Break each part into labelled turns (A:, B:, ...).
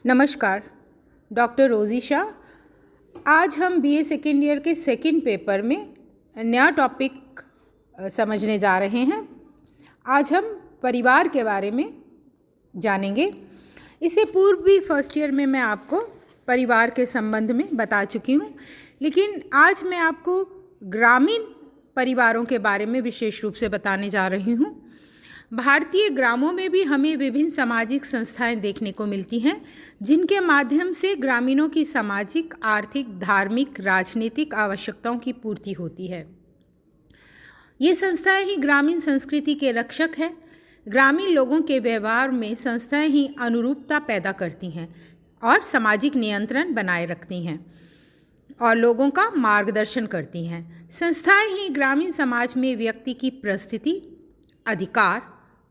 A: नमस्कार, डॉक्टर रोज़ी शाह। आज हम बीए सेकेंड ईयर के सेकेंड पेपर में नया टॉपिक समझने जा रहे हैं। आज हम परिवार के बारे में जानेंगे। इससे पूर्व भी फर्स्ट ईयर में मैं आपको परिवार के संबंध में बता चुकी हूँ, लेकिन आज मैं आपको ग्रामीण परिवारों के बारे में विशेष रूप से बताने जा रही हूँ। भारतीय ग्रामों में भी हमें विभिन्न सामाजिक संस्थाएं देखने को मिलती हैं, जिनके माध्यम से ग्रामीणों की सामाजिक, आर्थिक, धार्मिक, राजनीतिक आवश्यकताओं की पूर्ति होती है। ये संस्थाएं ही ग्रामीण संस्कृति के रक्षक हैं। ग्रामीण लोगों के व्यवहार में संस्थाएं ही अनुरूपता पैदा करती हैं और सामाजिक नियंत्रण बनाए रखती हैं और लोगों का मार्गदर्शन करती हैं। संस्थाएं ही ग्रामीण समाज में व्यक्ति की परिस्थिति, अधिकार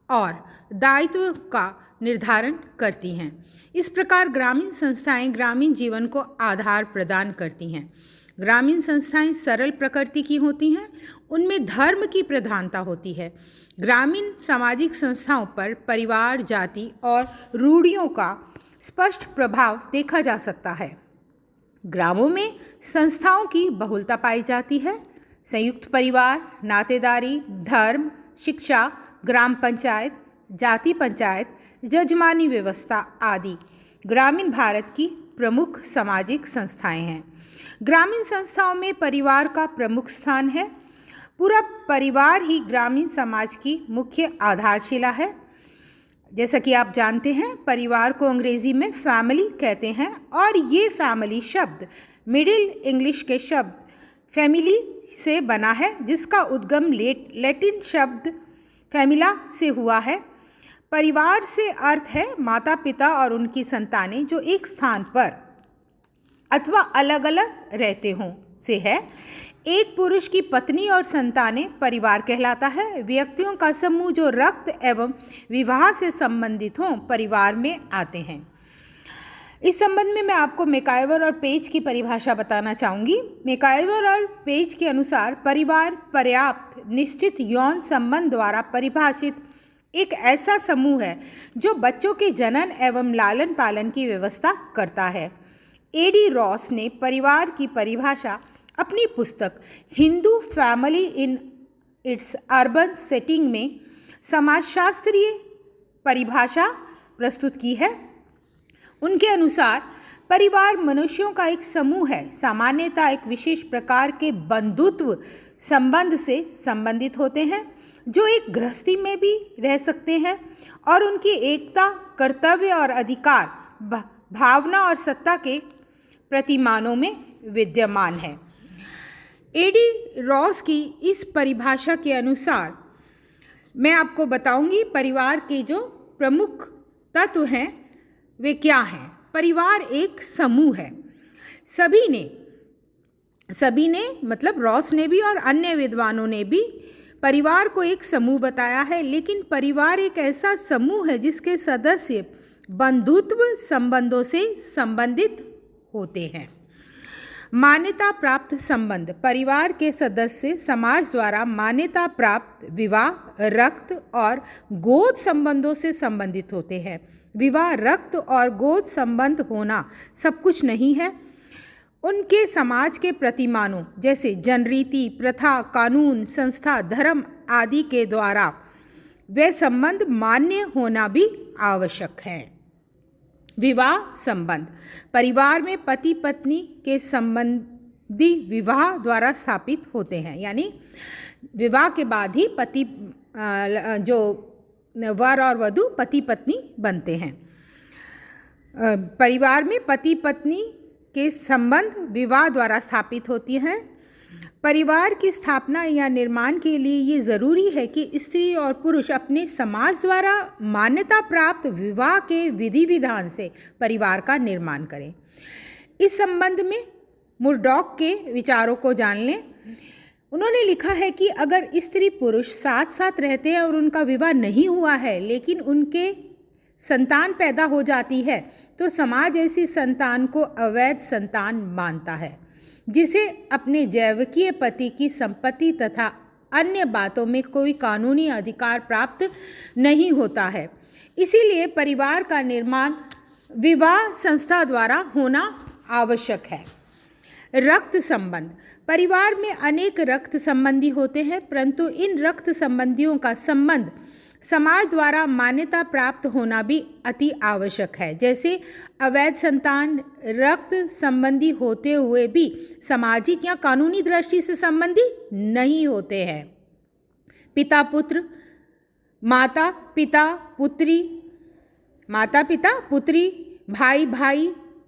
A: और दायित्व का निर्धारण करती हैं। इस प्रकार ग्रामीण संस्थाएं ग्रामीण जीवन को आधार प्रदान करती हैं। ग्रामीण संस्थाएं सरल प्रकृति की होती हैं, उनमें धर्म की प्रधानता होती है। ग्रामीण सामाजिक संस्थाओं पर परिवार, जाति और रूढ़ियों का स्पष्ट प्रभाव देखा जा सकता है। ग्रामों में संस्थाओं की बहुलता पाई जाती है। संयुक्त परिवार, नातेदारी, धर्म, शिक्षा, ग्राम पंचायत, जाति पंचायत, जजमानी व्यवस्था आदि ग्रामीण भारत की प्रमुख सामाजिक संस्थाएं हैं। ग्रामीण संस्थाओं में परिवार का प्रमुख स्थान है। पूरा परिवार ही ग्रामीण समाज की मुख्य आधारशिला है। जैसा कि आप जानते हैं, परिवार को अंग्रेजी में फैमिली कहते हैं और ये फैमिली शब्द मिडिल इंग्लिश के शब्द फैमिली से बना है, जिसका उद्गम लैटिन शब्द फैमिला से हुआ है। परिवार से अर्थ है माता पिता और उनकी संतानें जो एक स्थान पर अथवा अलग अलग रहते हों से है। एक पुरुष की पत्नी और संतानें परिवार कहलाता है। व्यक्तियों का समूह जो रक्त एवं विवाह से संबंधित हों परिवार में आते हैं। इस संबंध में मैं आपको मैकाइवर और पेज की परिभाषा बताना चाहूँगी। मैकाइवर और पेज के अनुसार परिवार पर्याप्त निश्चित यौन संबंध द्वारा परिभाषित एक ऐसा समूह है जो बच्चों के जनन एवं लालन पालन की व्यवस्था करता है। एडी रॉस ने परिवार की परिभाषा अपनी पुस्तक Hindu family in its urban setting में समाजशास्त्रीय परिभाषा प्रस्तुत की है। उनके अनुसार परिवार मनुष्यों का एक समूह है, सामान्यतः एक विशेष प्रकार के बंधुत्व संबंध से संबंधित होते हैं, जो एक गृहस्थी में भी रह सकते हैं और उनकी एकता, कर्तव्य और अधिकार, भावना और सत्ता के प्रतिमानों में विद्यमान है। एडी रॉस की इस परिभाषा के अनुसार मैं आपको बताऊंगी परिवार के जो प्रमुख तत्व हैं वे क्या हैं। परिवार एक समूह है। सभी ने मतलब रॉस ने भी और अन्य विद्वानों ने भी परिवार को एक समूह बताया है, लेकिन परिवार एक ऐसा समूह है जिसके सदस्य बंधुत्व संबंधों से संबंधित होते हैं। मान्यता प्राप्त संबंध परिवार के सदस्य समाज द्वारा मान्यता प्राप्त विवाह, रक्त और गोद संबंधों से संबंधित होते हैं। विवाह, रक्त और गोद संबंध होना सब कुछ नहीं है। उनके समाज के प्रतिमानों जैसे जनरीति, प्रथा, कानून, संस्था, धर्म आदि के द्वारा वे संबंध मान्य होना भी आवश्यक है। विवाह संबंध परिवार में पति पत्नी के संबंधी विवाह द्वारा स्थापित होते हैं, यानी विवाह के बाद ही पति जो वर और वधू पति पत्नी बनते हैं। परिवार में पति पत्नी के संबंध विवाह द्वारा स्थापित होती हैं। परिवार की स्थापना या निर्माण के लिए ये ज़रूरी है कि स्त्री और पुरुष अपने समाज द्वारा मान्यता प्राप्त विवाह के विधि विधान से परिवार का निर्माण करें। इस संबंध में मुरडॉक के विचारों को जान लें। उन्होंने लिखा है कि अगर स्त्री पुरुष साथ साथ रहते हैं और उनका विवाह नहीं हुआ है, लेकिन उनके संतान पैदा हो जाती है, तो समाज ऐसी संतान को अवैध संतान मानता है, जिसे अपने जैविकीय पति की संपत्ति तथा अन्य बातों में कोई कानूनी अधिकार प्राप्त नहीं होता है। इसीलिए परिवार का निर्माण विवाह संस्था द्वारा होना आवश्यक है। रक्त संबंध। परिवार में अनेक रक्त संबंधी होते हैं, परंतु इन रक्त संबंधियों का संबंध समाज द्वारा मान्यता प्राप्त होना भी अति आवश्यक है। जैसे अवैध संतान रक्त संबंधी होते हुए भी सामाजिक या कानूनी दृष्टि से संबंधी नहीं होते हैं। पिता पुत्र, माता पिता पुत्री, माता पिता पुत्री, भाई भाई,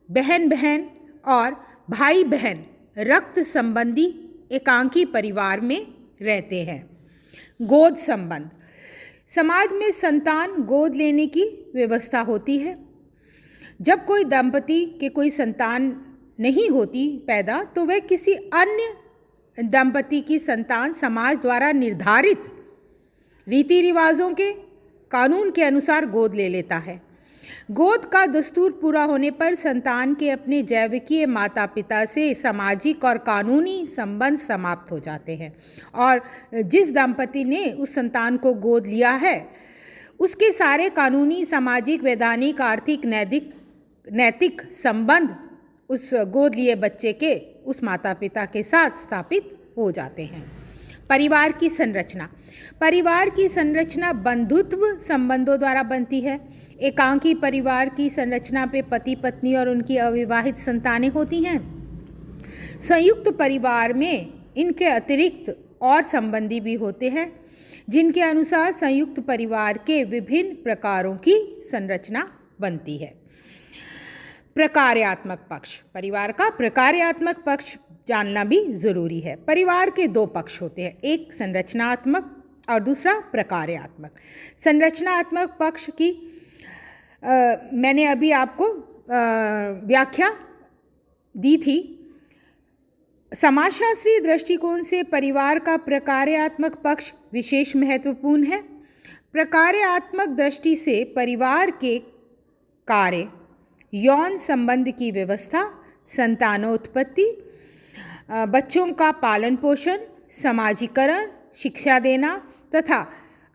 A: बहन बहन और भाई बहन रक्त संबंधी एकांकी परिवार में रहते हैं। गोद संबंध। समाज में संतान गोद लेने की व्यवस्था होती है। जब कोई दंपति के कोई संतान नहीं होती पैदा, तो वह किसी अन्य दंपति की संतान समाज द्वारा निर्धारित रीति रिवाजों के कानून के अनुसार गोद ले लेता है। गोद का दस्तूर पूरा होने पर संतान के अपने जैविकीय माता पिता से सामाजिक और कानूनी संबंध समाप्त हो जाते हैं और जिस दंपति ने उस संतान को गोद लिया है उसके सारे कानूनी, सामाजिक, वैधानिक, आर्थिक, नैतिक संबंध उस गोद लिए बच्चे के उस माता पिता के साथ स्थापित हो जाते हैं। परिवार की संरचना। परिवार की संरचना बंधुत्व संबंधों द्वारा बनती है। एकांकी परिवार की संरचना पे पति पत्नी और उनकी अविवाहित संतानें होती हैं। संयुक्त परिवार में इनके अतिरिक्त और संबंधी भी होते हैं, जिनके अनुसार संयुक्त परिवार के विभिन्न प्रकारों की संरचना बनती है। प्रकार्यात्मक पक्ष। परिवार का प्रकार्यात्मक पक्ष जानना भी जरूरी है। परिवार के दो पक्ष होते हैं, एक संरचनात्मक और दूसरा प्रकार्यात्मक। संरचनात्मक पक्ष की मैंने अभी आपको व्याख्या दी थी। समाजशास्त्रीय दृष्टिकोण से परिवार का प्रकार्यात्मक पक्ष विशेष महत्वपूर्ण है। प्रकार्यात्मक दृष्टि से परिवार के कार्य, यौन संबंध की व्यवस्था, संतानोत्पत्ति, बच्चों का पालन पोषण, समाजीकरण, शिक्षा देना तथा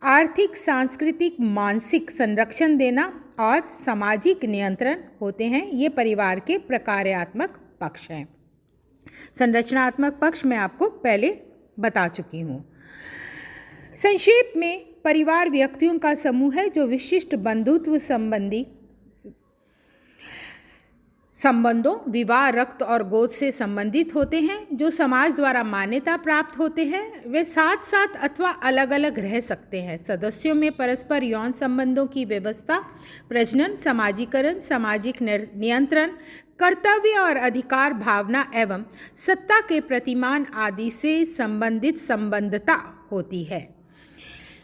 A: आर्थिक, सांस्कृतिक, मानसिक संरक्षण देना और सामाजिक नियंत्रण होते हैं। ये परिवार के प्रकार्यात्मक पक्ष हैं। संरचनात्मक पक्ष मैं आपको पहले बता चुकी हूँ। संक्षेप में परिवार व्यक्तियों का समूह है जो विशिष्ट बंधुत्व संबंधी संबंधों, विवाह, रक्त और गोद से संबंधित होते हैं, जो समाज द्वारा मान्यता प्राप्त होते हैं। वे साथ साथ अथवा अलग अलग रह सकते हैं। सदस्यों में परस्पर यौन संबंधों की व्यवस्था, प्रजनन, समाजीकरण, सामाजिक नियंत्रण, कर्तव्य और अधिकार भावना एवं सत्ता के प्रतिमान आदि से संबंधित संबद्धता होती है।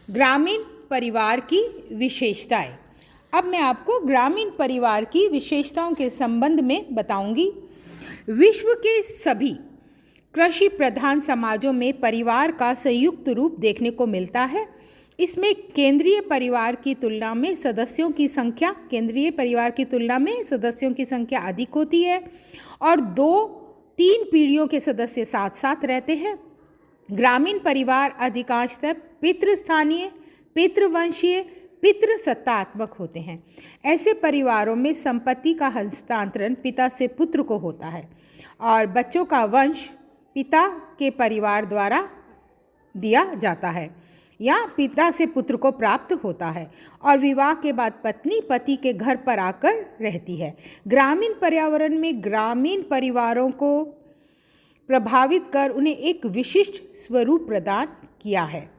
A: ग्रामीण परिवार की विशेषताएं। अब मैं आपको ग्रामीण परिवार की विशेषताओं के संबंध में बताऊंगी। विश्व के सभी कृषि प्रधान समाजों में परिवार का संयुक्त रूप देखने को मिलता है। इसमें केंद्रीय परिवार की तुलना में सदस्यों की संख्या अधिक होती है और 2-3 पीढ़ियों के सदस्य साथ साथ रहते हैं। ग्रामीण परिवार अधिकांशतः पितृस्थानीय, पितृवंशीय, पितृसत्तात्मक होते हैं। ऐसे परिवारों में संपत्ति का हस्तांतरण पिता से पुत्र को होता है और बच्चों का वंश पिता के परिवार द्वारा दिया जाता है या पिता से पुत्र को प्राप्त होता है और विवाह के बाद पत्नी पति के घर पर आकर रहती है। ग्रामीण पर्यावरण में ग्रामीण परिवारों को प्रभावित कर उन्हें एक विशिष्ट स्वरूप प्रदान किया है।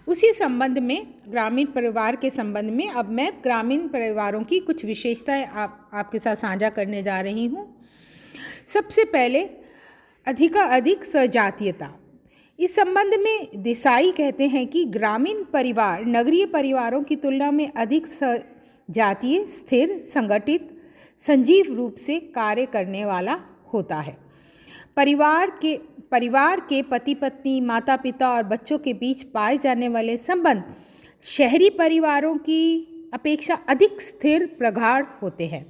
A: उसी संबंध में, ग्रामीण परिवार के संबंध में अब मैं ग्रामीण परिवारों की कुछ विशेषताएं आपके साथ साझा करने जा रही हूँ। सबसे पहले अधिक सजातीयता। इस संबंध में देसाई कहते हैं कि ग्रामीण परिवार नगरीय परिवारों की तुलना में अधिक सजातीय, स्थिर, संगठित, सजीव रूप से कार्य करने वाला होता है। परिवार के पति पत्नी, माता पिता और बच्चों के बीच पाए जाने वाले संबंध शहरी परिवारों की अपेक्षा अधिक स्थिर, प्रगाढ़ होते हैं।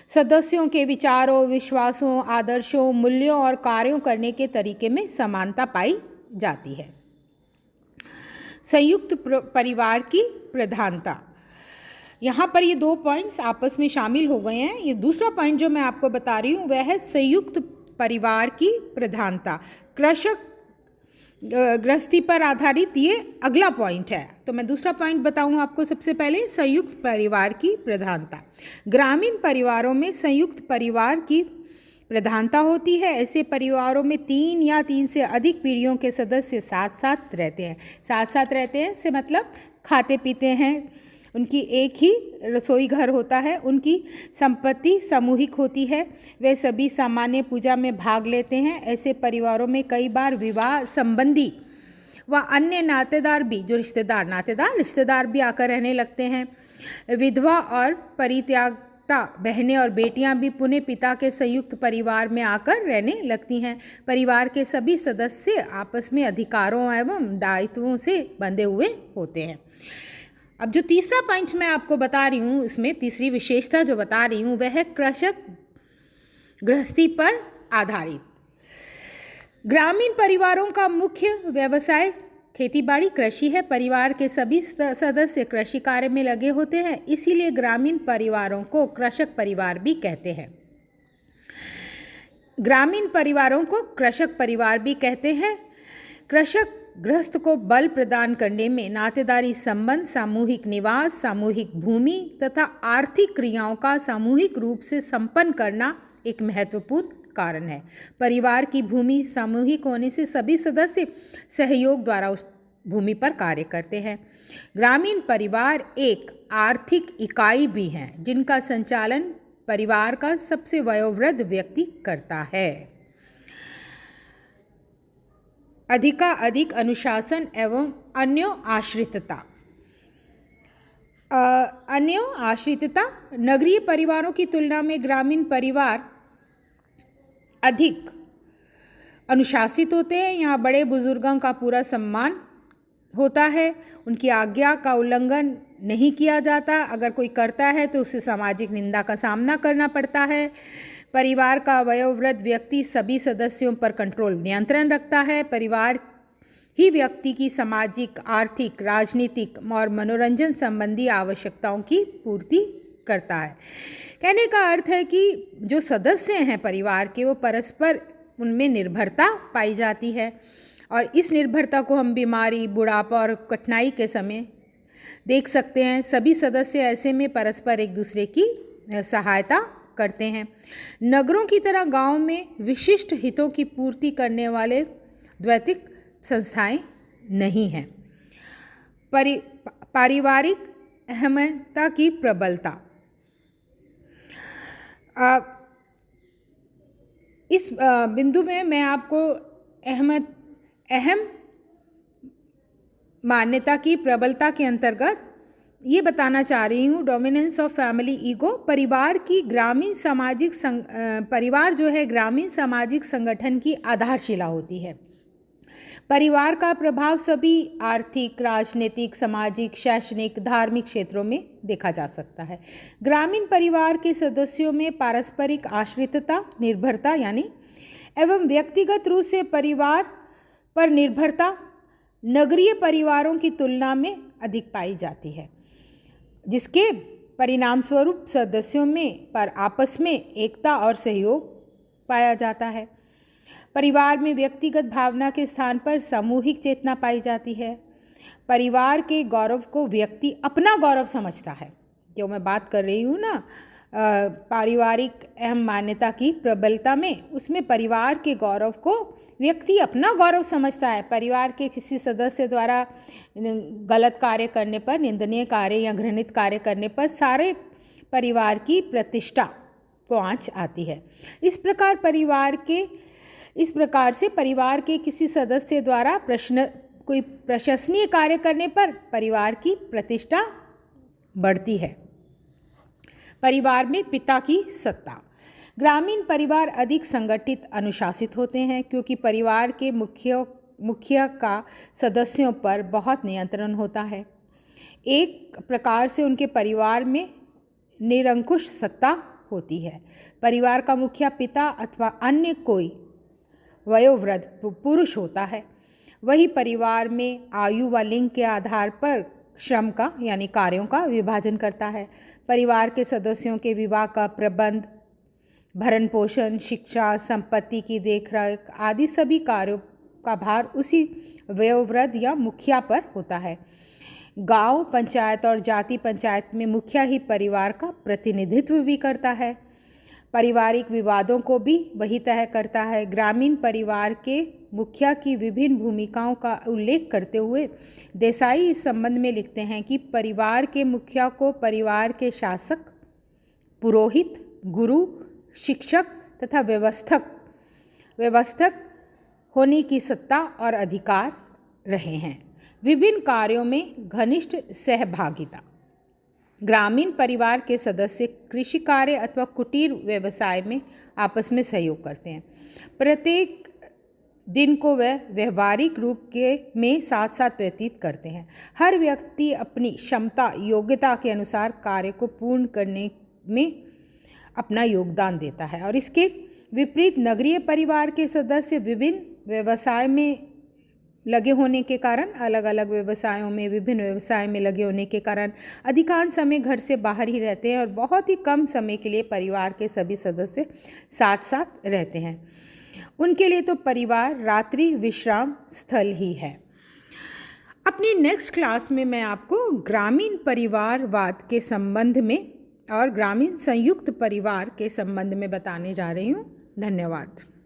A: सदस्यों के विचारों, विश्वासों, आदर्शों, मूल्यों और कार्यों करने के तरीके में समानता पाई जाती है। संयुक्त परिवार की प्रधानता। यहाँ पर ये दो पॉइंट्स आपस में शामिल हो गए हैं। ये दूसरा पॉइंट जो मैं आपको बता रही हूँ वह है संयुक्त परिवार की प्रधानता। कृषक गृहस्थी पर आधारित ये अगला पॉइंट है। तो मैं दूसरा पॉइंट बताऊँ आपको। सबसे पहले संयुक्त परिवार की प्रधानता। ग्रामीण परिवारों में संयुक्त परिवार की प्रधानता होती है। ऐसे परिवारों में 3 या 3 से अधिक पीढ़ियों के सदस्य साथ साथ रहते हैं। साथ साथ रहते हैं से मतलब खाते पीते हैं, उनकी एक ही रसोई घर होता है, उनकी संपत्ति सामूहिक होती है, वे सभी सामान्य पूजा में भाग लेते हैं। ऐसे परिवारों में कई बार विवाह संबंधी व अन्य नातेदार भी, जो रिश्तेदार भी आकर रहने लगते हैं। विधवा और परित्यागता बहनें और बेटियां भी पुनः पिता के संयुक्त परिवार में आकर रहने लगती हैं। परिवार के सभी सदस्य आपस में अधिकारों एवं दायित्वों से बंधे हुए होते हैं। अब जो तीसरा पॉइंट मैं आपको बता रही हूँ, इसमें तीसरी विशेषता जो बता रही हूँ वह है कृषक गृहस्थी पर आधारित। ग्रामीण परिवारों का मुख्य व्यवसाय खेतीबाड़ी कृषि है। परिवार के सभी सदस्य कृषि कार्य में लगे होते हैं, इसीलिए ग्रामीण परिवारों को कृषक परिवार भी कहते हैं। ग्रामीण परिवारों को कृषक परिवार भी कहते हैं। कृषक गृहस्थ को बल प्रदान करने में नातेदारी संबंध, सामूहिक निवास, सामूहिक भूमि तथा आर्थिक क्रियाओं का सामूहिक रूप से संपन्न करना एक महत्वपूर्ण कारण है। परिवार की भूमि सामूहिक होने से सभी सदस्य सहयोग द्वारा उस भूमि पर कार्य करते हैं। ग्रामीण परिवार एक आर्थिक इकाई भी हैं, जिनका संचालन परिवार का सबसे वयोवृद्ध व्यक्ति करता है। अधिक अनुशासन एवं अन्यों आश्रितता। नगरीय परिवारों की तुलना में ग्रामीण परिवार अधिक अनुशासित होते हैं। यहाँ बड़े बुजुर्गों का पूरा सम्मान होता है, उनकी आज्ञा का उल्लंघन नहीं किया जाता। अगर कोई करता है तो उसे सामाजिक निंदा का सामना करना पड़ता है। परिवार का वयोवृद्ध व्यक्ति सभी सदस्यों पर कंट्रोल, नियंत्रण रखता है। परिवार ही व्यक्ति की सामाजिक, आर्थिक, राजनीतिक और मनोरंजन संबंधी आवश्यकताओं की पूर्ति करता है। कहने का अर्थ है कि जो सदस्य हैं परिवार के, वो परस्पर उनमें निर्भरता पाई जाती है, और इस निर्भरता को हम बीमारी, बुढ़ापा और कठिनाई के समय देख सकते हैं। सभी सदस्य ऐसे में परस्पर एक दूसरे की सहायता करते हैं। नगरों की तरह गांव में विशिष्ट हितों की पूर्ति करने वाले द्वैतिक संस्थाएं नहीं हैं। पारिवारिक अहमता की प्रबलता। इस बिंदु में मैं आपको अहम मान्यता की प्रबलता के अंतर्गत ये बताना चाह रही हूँ, डोमिनेंस ऑफ फैमिली ईगो। परिवार जो है ग्रामीण सामाजिक संगठन की आधारशिला होती है। परिवार का प्रभाव सभी आर्थिक, राजनीतिक, सामाजिक, शैक्षणिक, धार्मिक क्षेत्रों में देखा जा सकता है। ग्रामीण परिवार के सदस्यों में पारस्परिक आश्रितता, निर्भरता यानी एवं व्यक्तिगत रूप से परिवार पर निर्भरता नगरीय परिवारों की तुलना में अधिक पाई जाती है, जिसके परिणाम स्वरूप सदस्यों में पर आपस में एकता और सहयोग पाया जाता है। परिवार में व्यक्तिगत भावना के स्थान पर सामूहिक चेतना पाई जाती है। परिवार के गौरव को व्यक्ति अपना गौरव समझता है। जो मैं बात कर रही हूँ ना, पारिवारिक अहम मान्यता की प्रबलता में, उसमें परिवार के गौरव को व्यक्ति अपना गौरव समझता है। परिवार के किसी सदस्य द्वारा गलत कार्य करने पर, निंदनीय कार्य या घृणित कार्य करने पर सारे परिवार की प्रतिष्ठा को आंच आती है। इस प्रकार से परिवार के किसी सदस्य द्वारा कोई प्रशंसनीय कार्य करने पर परिवार की प्रतिष्ठा बढ़ती है। परिवार में पिता की सत्ता। ग्रामीण परिवार अधिक संगठित, अनुशासित होते हैं, क्योंकि परिवार के मुखिया का सदस्यों पर बहुत नियंत्रण होता है। एक प्रकार से उनके परिवार में निरंकुश सत्ता होती है। परिवार का मुखिया पिता अथवा अन्य कोई वयोवृद्ध पुरुष होता है। वही परिवार में आयु व लिंग के आधार पर श्रम का यानी कार्यों का विभाजन करता है। परिवार के सदस्यों के विवाह का प्रबंध, भरण पोषण, शिक्षा, संपत्ति की देखरेख आदि सभी कार्यों का भार उसी वयोवृद्ध या मुखिया पर होता है। गांव पंचायत और जाति पंचायत में मुखिया ही परिवार का प्रतिनिधित्व भी करता है। पारिवारिक विवादों को भी वही तय करता है। ग्रामीण परिवार के मुखिया की विभिन्न भूमिकाओं का उल्लेख करते हुए देसाई इस संबंध में लिखते हैं कि परिवार के मुखिया को परिवार के शासक, पुरोहित, गुरु, शिक्षक तथा व्यवस्थक होने की सत्ता और अधिकार रहे हैं। विभिन्न कार्यों में घनिष्ठ सहभागिता। ग्रामीण परिवार के सदस्य कृषि कार्य अथवा कुटीर व्यवसाय में आपस में सहयोग करते हैं। प्रत्येक दिन को वह व्यवहारिक रूप में साथ साथ व्यतीत करते हैं। हर व्यक्ति अपनी क्षमता योग्यता के अनुसार कार्य को पूर्ण करने में अपना योगदान देता है। और इसके विपरीत नगरीय परिवार के सदस्य विभिन्न व्यवसाय में लगे होने के कारण, अलग अलग व्यवसायों में विभिन्न व्यवसाय में लगे होने के कारण अधिकांश समय घर से बाहर ही रहते हैं और बहुत ही कम समय के लिए परिवार के सभी सदस्य साथ साथ रहते हैं। उनके लिए तो परिवार रात्रि विश्राम स्थल ही है। अपनी नेक्स्ट क्लास में मैं आपको ग्रामीण परिवारवाद के संबंध में और ग्रामीण संयुक्त परिवार के संबंध में बताने जा रही हूँ। धन्यवाद।